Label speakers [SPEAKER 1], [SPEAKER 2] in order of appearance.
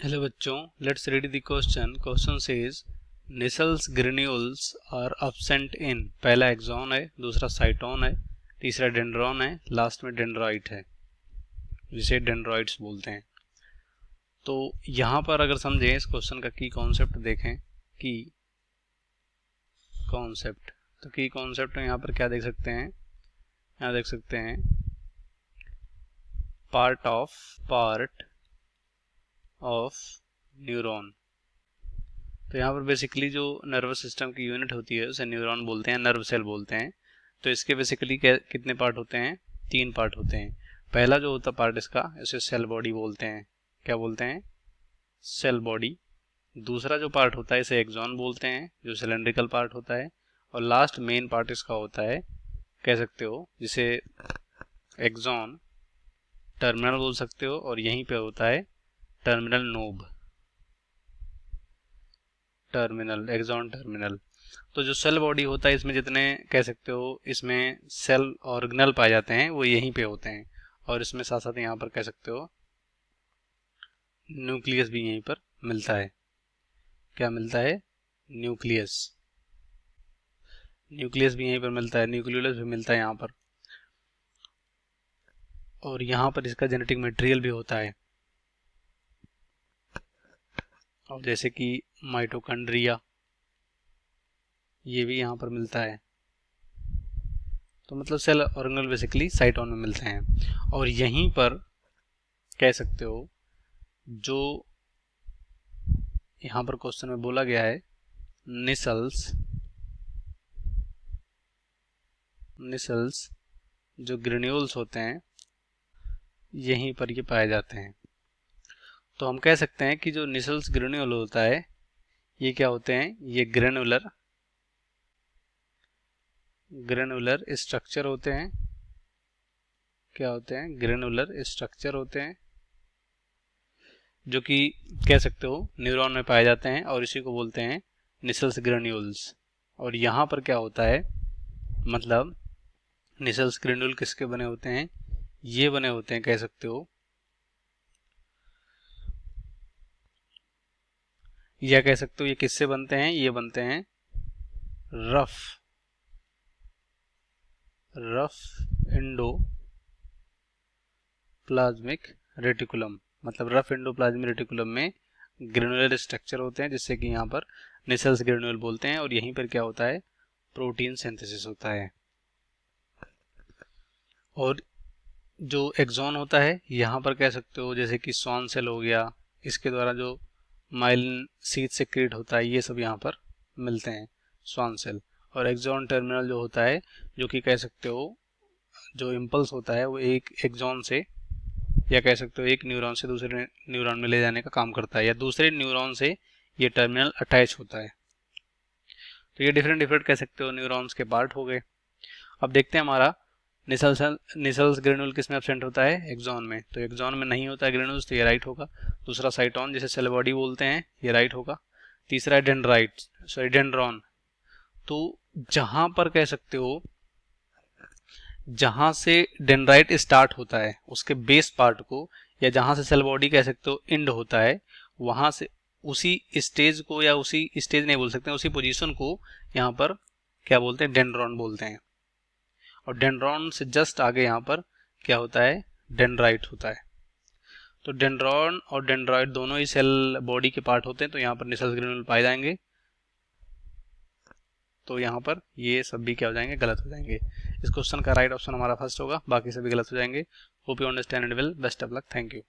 [SPEAKER 1] Hello बच्चों, let's read the question. Question says Nissl's granules are absent in. पहला axon है, दूसरा साइटोन है, तीसरा डेंड्रॉन है, लास्ट में डेंड्राइट है, जिसे डेंड्रॉइट्स बोलते हैं। तो यहाँ पर अगर समझें इस क्वेश्चन का की कॉन्सेप्ट देखें, की कॉन्सेप्ट, तो की कॉन्सेप्ट में यहाँ पर क्या देख सकते हैं, यहाँ देख सकते हैं पार्ट ऑफ न्यूरॉन। तो यहाँ पर बेसिकली जो नर्वस सिस्टम की यूनिट होती है उसे न्यूरॉन बोलते हैं, नर्व सेल बोलते हैं। तो इसके बेसिकली कितने पार्ट होते हैं? 3 पार्ट होते हैं। पहला जो होता पार्ट इसका, इसे सेल बॉडी बोलते हैं। क्या बोलते हैं? Cell body. दूसरा जो पार्ट होता है इसे एक्सॉन बोलते हैं, जो सिलेंड्रिकल पार्ट होता है। और लास्ट मेन पार्ट इसका होता है, कह सकते हो जिसे एक्सॉन टर्मिनल बोल सकते हो, और यहीं पे होता है terminal knob, terminal, axon terminal. तो जो सेल बॉडी होता है इसमें जितने कह सकते हो इसमें सेल ऑर्गेनल पाए जाते हैं वो यहीं पे होते हैं। और इसमें साथ साथ यहाँ पर कह सकते हो न्यूक्लियस भी यहीं पर मिलता है। क्या मिलता है? न्यूक्लियस। न्यूक्लियस भी यहीं पर मिलता है, न्यूक्लियोलस भी मिलता है यहाँ पर। और यहाँ पर इसका जेनेटिक मटेरियल भी होता है, और जैसे कि माइटोकॉन्ड्रिया, ये भी यहाँ पर मिलता है। तो मतलब सेल ऑर्गेनल बेसिकली साइटोन में मिलते हैं। और यहीं पर कह सकते हो जो यहाँ पर क्वेश्चन में बोला गया है, निसल्स जो ग्रेन्यूल्स होते हैं यहीं पर ये पाए जाते हैं। तो हम कह सकते हैं कि जो निसल्स ग्रेन्यूल होता है ये क्या होते हैं? ये ग्रेनुलर स्ट्रक्चर होते हैं। क्या होते हैं? ग्रेनुलर स्ट्रक्चर होते हैं, जो कि कह सकते हो न्यूरॉन में पाए जाते हैं, और इसी को बोलते हैं निसल्स ग्रेन्यूल्स। और यहाँ पर क्या होता है, मतलब निसल्स ग्रेन्यूल किसके बने होते हैं? ये बने होते हैं, कह सकते हो, या कह सकते हो ये किससे बनते हैं? ये बनते हैं रफ एंडोप्लाज्मिक रेटिकुलम। मतलब रफ एंडोप्लाज्मिक रेटिकुलम में ग्रेनुलर स्ट्रक्चर होते हैं, जिससे कि यहाँ पर निसल्स ग्रेन्यूल बोलते हैं। और यहीं पर क्या होता है? प्रोटीन सिंथेसिस होता है। और जो एक्सॉन होता है यहाँ पर कह सकते हो जैसे कि स्वान सेल हो गया, इसके द्वारा जो माइलिन सीथ सेक्रेट होता है, ये सब यहाँ पर मिलते हैं, स्वान सेल। और एक्सॉन टर्मिनल जो होता है, जो कि कह सकते हो जो इम्पल्स होता है वो एक एक्सॉन से, या कह सकते हो एक न्यूरॉन से दूसरे न्यूरॉन में ले जाने का काम करता है, या दूसरे न्यूरॉन से ये टर्मिनल अटैच होता है। तो ये डिफरेंट कह सकते हो न्यूरॉन्स के पार्ट हो गए। अब देखते हैं हमारा निसल्स ग्रेनुल किस में एब्सेंट होता है? एक्सॉन में। तो एक्सॉन में नहीं होता है ग्रेनुल्स, तो ये राइट होगा। दूसरा साइटोन, जिसे सेल बॉडी बोलते हैं, ये राइट होगा। तीसरा है डेंड्रॉन। तो जहां पर कह सकते हो जहां से डेंड्राइट स्टार्ट होता है उसके बेस पार्ट को, या जहां से सेल बॉडी कह सकते हो एंड होता है, वहां से उसी स्टेज को, या उसी स्टेज नहीं बोल सकते, उसी पोजीशन को यहाँ पर क्या बोलते हैं? डेंड्रॉन बोलते हैं। और डेंड्रॉन से जस्ट आगे यहाँ पर क्या होता है? डेंड्राइट होता है। तो डेंड्रॉन और डेंड्राइट दोनों ही सेल बॉडी के पार्ट होते हैं, तो यहाँ पर निसल्स ग्रेन्यूल पाए जाएंगे। तो यहाँ पर ये सब भी क्या हो जाएंगे? गलत हो जाएंगे। इस क्वेश्चन का राइट ऑप्शन हमारा फर्स्ट होगा, बाकी सभी गलत हो जाएंगे। Hope you understand and will. Best of luck. Thank you.